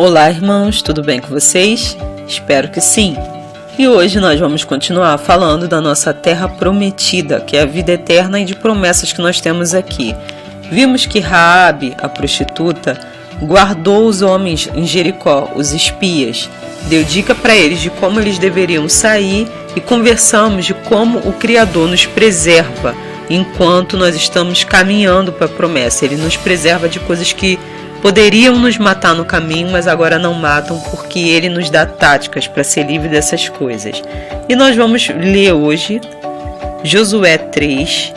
Olá, irmãos, tudo bem com vocês? Espero que sim. E hoje nós vamos continuar falando da nossa terra prometida, que é a vida eterna e de promessas que nós temos aqui. Vimos que Raabe, a prostituta, guardou os homens em Jericó, os espias, deu dica para eles de como eles deveriam sair e conversamos de como o Criador nos preserva enquanto nós estamos caminhando para a promessa. Ele nos preserva de coisas que poderiam nos matar no caminho, mas agora não matam, porque Ele nos dá táticas para ser livre dessas coisas. E nós vamos ler hoje Josué 3,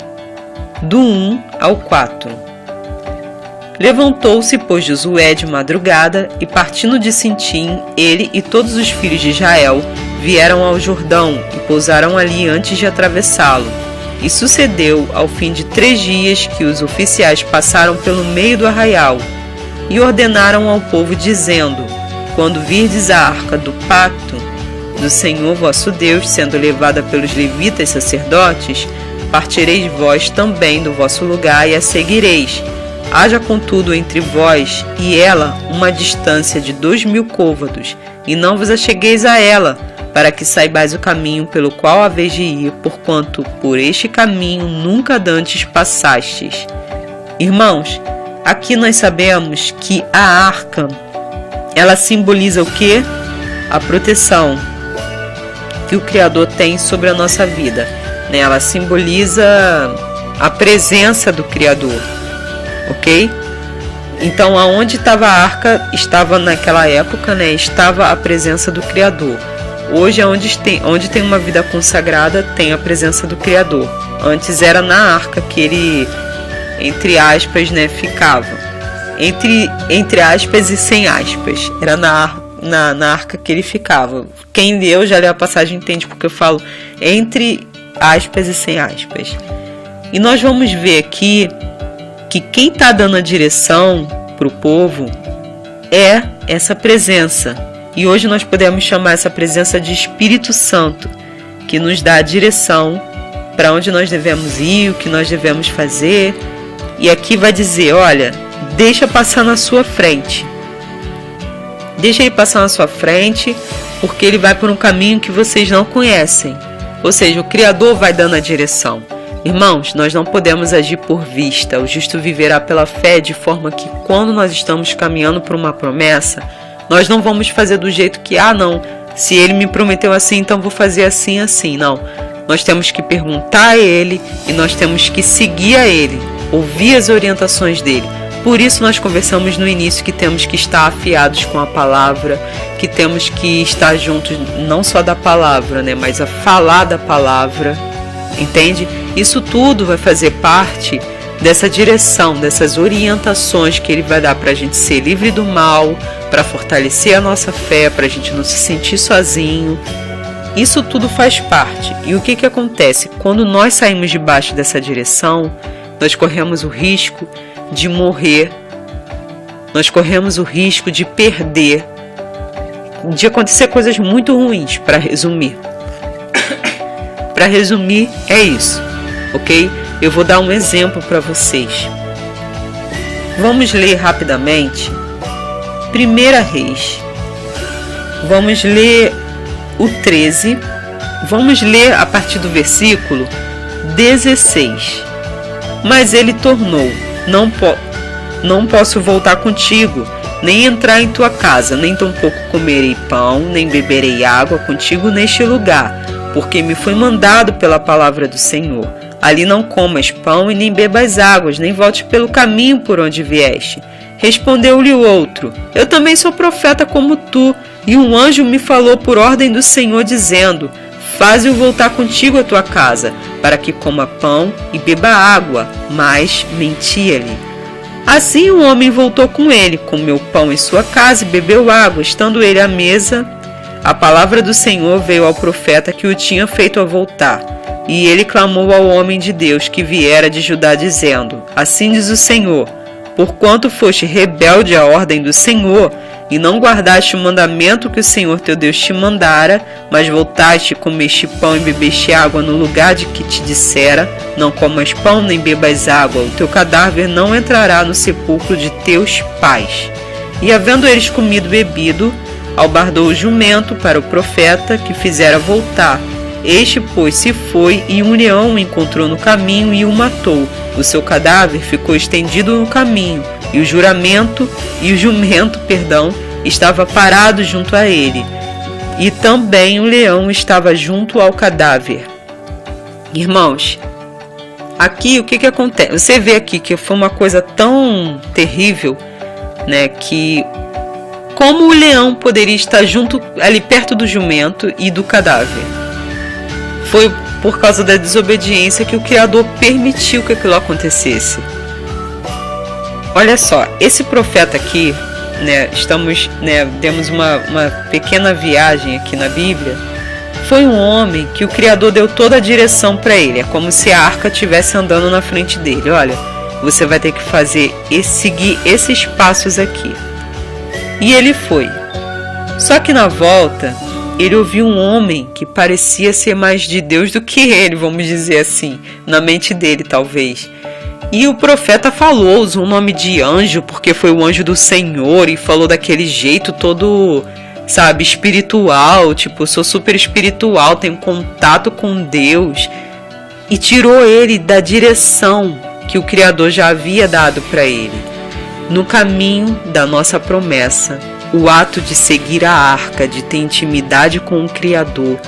do 1 ao 4. Levantou-se, pois, Josué de madrugada, e partindo de Sintim, ele e todos os filhos de Israel vieram ao Jordão e pousaram ali antes de atravessá-lo. E sucedeu, ao fim de 3 dias, que os oficiais passaram pelo meio do arraial, e ordenaram ao povo, dizendo: quando virdes a arca do pacto do Senhor vosso Deus, sendo levada pelos levitas sacerdotes, partireis vós também do vosso lugar e a seguireis. Haja contudo entre vós e ela uma distância de 2.000 côvados, e não vos achegueis a ela, para que saibais o caminho pelo qual haveis de ir, porquanto por este caminho nunca dantes passastes. Irmãos, aqui nós sabemos que a arca, ela simboliza o quê? A proteção que o Criador tem sobre a nossa vida, né? Ela simboliza a presença do Criador, ok? Então, aonde estava a arca, estava naquela época, né? Estava a presença do Criador. Hoje, onde tem uma vida consagrada, tem a presença do Criador. Antes era na arca que ele, entre aspas, né, ficava. Entre aspas e sem aspas. Era na arca que ele ficava. Quem leu, já leu a passagem, entende porque eu falo entre aspas e sem aspas. E nós vamos ver aqui que quem está dando a direção para o povo é essa presença. E hoje nós podemos chamar essa presença de Espírito Santo, que nos dá a direção para onde nós devemos ir, o que nós devemos fazer. E aqui vai dizer, olha, deixa passar na sua frente. Deixa ele passar na sua frente, porque ele vai por um caminho que vocês não conhecem. Ou seja, o Criador vai dando a direção. Irmãos, nós não podemos agir por vista. O justo viverá pela fé, de forma que quando nós estamos caminhando por uma promessa, nós não vamos fazer do jeito que, não, se ele me prometeu assim, então vou fazer assim, assim. Não, nós temos que perguntar a ele e nós temos que seguir a ele, ouvir as orientações dele. Por isso nós conversamos no início que temos que estar afiados com a palavra, que temos que estar juntos não só da palavra, né, mas a falar da palavra, entende? Isso tudo vai fazer parte dessa direção, dessas orientações que ele vai dar para a gente ser livre do mal, para fortalecer a nossa fé, para a gente não se sentir sozinho. Isso tudo faz parte. E o que acontece? Quando nós saímos debaixo dessa direção, nós corremos o risco de morrer, nós corremos o risco de perder, de acontecer coisas muito ruins, para resumir. Para resumir, é isso, ok? Eu vou dar um exemplo para vocês. Vamos ler rapidamente 1 Reis. Vamos ler o 13. Vamos ler a partir do versículo 16. Mas ele tornou: não posso voltar contigo, nem entrar em tua casa, nem tampouco comerei pão, nem beberei água contigo neste lugar, porque me foi mandado pela palavra do Senhor. Ali não comas pão e nem bebas águas, nem voltes pelo caminho por onde vieste. Respondeu-lhe o outro: eu também sou profeta como tu, e um anjo me falou por ordem do Senhor, dizendo: faze-o voltar contigo à tua casa, para que coma pão e beba água. Mas mentia-lhe. Assim o homem voltou com ele, comeu pão em sua casa e bebeu água. Estando ele à mesa, a palavra do Senhor veio ao profeta que o tinha feito a voltar. E ele clamou ao homem de Deus que viera de Judá, dizendo: assim diz o Senhor, porquanto foste rebelde à ordem do Senhor, e não guardaste o mandamento que o Senhor teu Deus te mandara, mas voltaste e comeste pão e bebeste água no lugar de que te dissera: não comas pão nem bebas água, o teu cadáver não entrará no sepulcro de teus pais. E havendo eles comido e bebido, albardou o jumento para o profeta, que fizera voltar. Este, pois, se foi, e um leão o encontrou no caminho e o matou. O seu cadáver ficou estendido no caminho, e o jumento, estava parado junto a ele. E também o leão estava junto ao cadáver. Irmãos, aqui o que acontece? Você vê aqui que foi uma coisa tão terrível, né, que como o leão poderia estar junto ali perto do jumento e do cadáver? Foi por causa da desobediência que o Criador permitiu que aquilo acontecesse. Olha só, esse profeta aqui, né, demos uma pequena viagem aqui na Bíblia. Foi um homem que o Criador deu toda a direção para ele. É como se a arca estivesse andando na frente dele. Olha, você vai ter que seguir esses passos aqui. E ele foi. Só que na volta, ele ouviu um homem que parecia ser mais de Deus do que ele, vamos dizer assim, na mente dele talvez. E o profeta falou, usou o nome de anjo, porque foi o anjo do Senhor, e falou daquele jeito todo, sabe, espiritual, tipo, sou super espiritual, tenho contato com Deus. E tirou ele da direção que o Criador já havia dado para ele. No caminho da nossa promessa, o ato de seguir a arca, de ter intimidade com o Criador,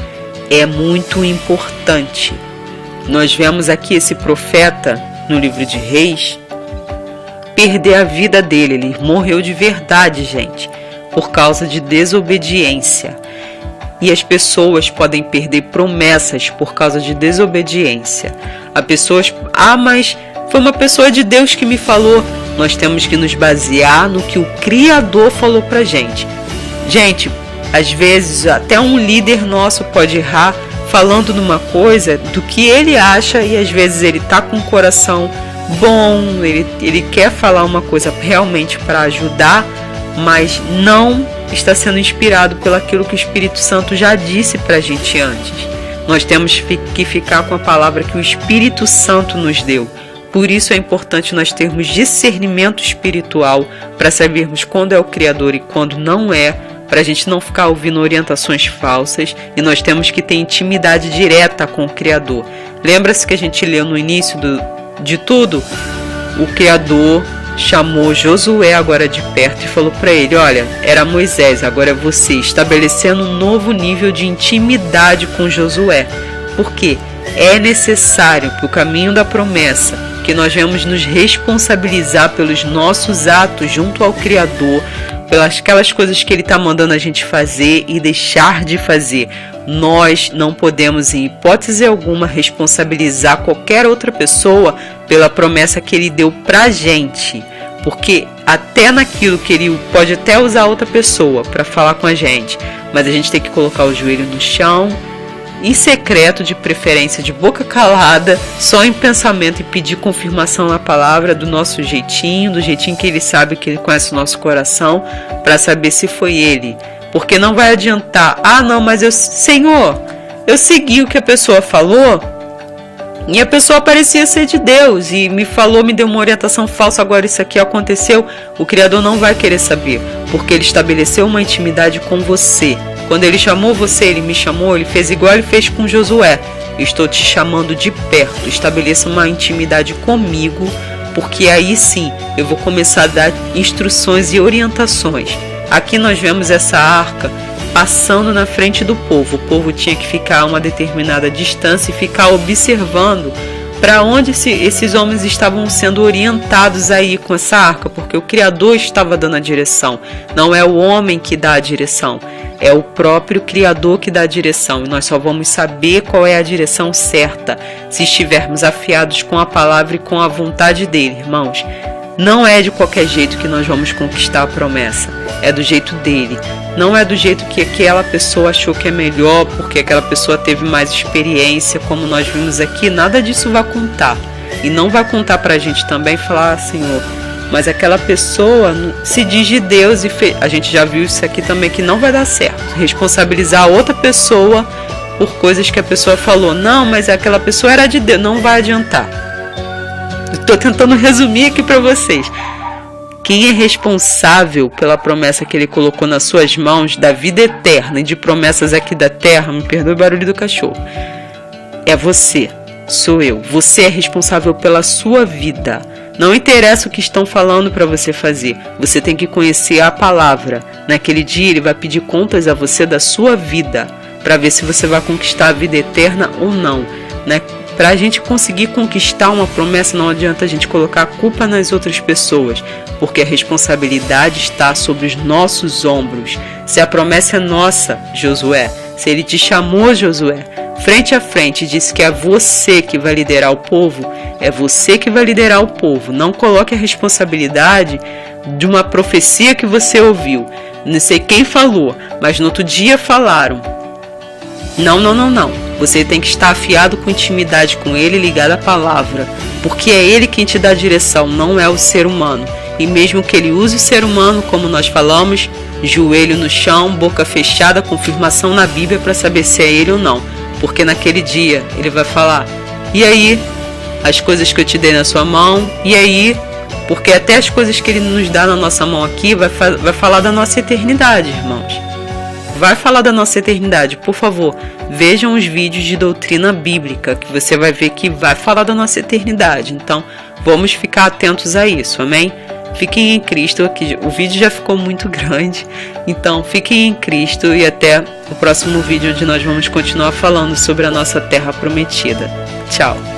é muito importante. Nós vemos aqui esse profeta, no livro de Reis, perder a vida dele. Ele morreu de verdade, gente, por causa de desobediência. E as pessoas podem perder promessas por causa de desobediência. Mas foi uma pessoa de Deus que me falou. Nós temos que nos basear no que o Criador falou pra gente. Gente, às vezes até um líder nosso pode errar falando numa coisa do que ele acha, e às vezes ele tá com o coração bom, ele quer falar uma coisa realmente para ajudar, mas não está sendo inspirado pelo aquilo que o Espírito Santo já disse pra gente antes. Nós temos que ficar com a palavra que o Espírito Santo nos deu. Por isso é importante nós termos discernimento espiritual para sabermos quando é o Criador e quando não é, para a gente não ficar ouvindo orientações falsas, e nós temos que ter intimidade direta com o Criador. Lembra-se que a gente leu no início de tudo? O Criador chamou Josué agora de perto e falou para ele, olha, era Moisés, agora é você, estabelecendo um novo nível de intimidade com Josué. Por quê? É necessário para o caminho da promessa que nós venhamos nos responsabilizar pelos nossos atos junto ao Criador, pelas aquelas coisas que Ele está mandando a gente fazer e deixar de fazer. Nós não podemos, em hipótese alguma, responsabilizar qualquer outra pessoa pela promessa que Ele deu pra gente, porque até naquilo que Ele pode até usar outra pessoa para falar com a gente, mas a gente tem que colocar o joelho no chão, em secreto, de preferência de boca calada, só em pensamento, e pedir confirmação na palavra do nosso jeitinho, do jeitinho que Ele sabe, que Ele conhece o nosso coração, para saber se foi Ele. Porque não vai adiantar, não, mas Senhor, eu segui o que a pessoa falou e a pessoa parecia ser de Deus e me falou, me deu uma orientação falsa, agora isso aqui aconteceu. O Criador não vai querer saber, porque Ele estabeleceu uma intimidade com você. Quando Ele chamou você, Ele me chamou, Ele fez igual Ele fez com Josué. Estou te chamando de perto, estabeleça uma intimidade comigo, porque aí sim eu vou começar a dar instruções e orientações. Aqui nós vemos essa arca passando na frente do povo. O povo tinha que ficar a uma determinada distância e ficar observando para onde esses homens estavam sendo orientados aí com essa arca, porque o Criador estava dando a direção. Não é o homem que dá a direção, é o próprio Criador que dá a direção, e nós só vamos saber qual é a direção certa se estivermos afiados com a palavra e com a vontade dele, irmãos. Não é de qualquer jeito que nós vamos conquistar a promessa, é do jeito dele. Não é do jeito que aquela pessoa achou que é melhor, porque aquela pessoa teve mais experiência, como nós vimos aqui. Nada disso vai contar. E não vai contar pra gente também falar, Senhor, mas aquela pessoa se diz de Deus e a gente já viu isso aqui também, que não vai dar certo. Responsabilizar a outra pessoa por coisas que a pessoa falou. Não, mas aquela pessoa era de Deus. Não vai adiantar. Estou tentando resumir aqui para vocês. Quem é responsável pela promessa que ele colocou nas suas mãos, da vida eterna e de promessas aqui da terra, me perdoe o barulho do cachorro, é você, sou eu. Você é responsável pela sua vida. Não interessa o que estão falando para você fazer, você tem que conhecer a palavra. Naquele dia ele vai pedir contas a você da sua vida, para ver se você vai conquistar a vida eterna ou não, né? Para a gente conseguir conquistar uma promessa, não adianta a gente colocar a culpa nas outras pessoas, porque a responsabilidade está sobre os nossos ombros. Se a promessa é nossa, Josué, se ele te chamou, Josué, frente a frente e disse que é você que vai liderar o povo, é você que vai liderar o povo. Não coloque a responsabilidade de uma profecia que você ouviu. Não sei quem falou, mas no outro dia falaram. Não. Você tem que estar afiado com intimidade com ele, ligado à palavra, porque é ele quem te dá a direção, não é o ser humano. E mesmo que ele use o ser humano, como nós falamos, joelho no chão, boca fechada, confirmação na Bíblia para saber se é ele ou não. Porque naquele dia ele vai falar, e aí, as coisas que eu te dei na sua mão, e aí, porque até as coisas que ele nos dá na nossa mão aqui vai falar da nossa eternidade, irmãos. Vai falar da nossa eternidade. Por favor, vejam os vídeos de doutrina bíblica, que você vai ver que vai falar da nossa eternidade. Então, vamos ficar atentos a isso, amém? Fiquem em Cristo, aqui o vídeo já ficou muito grande, então fiquem em Cristo e até o próximo vídeo, onde nós vamos continuar falando sobre a nossa terra prometida. Tchau!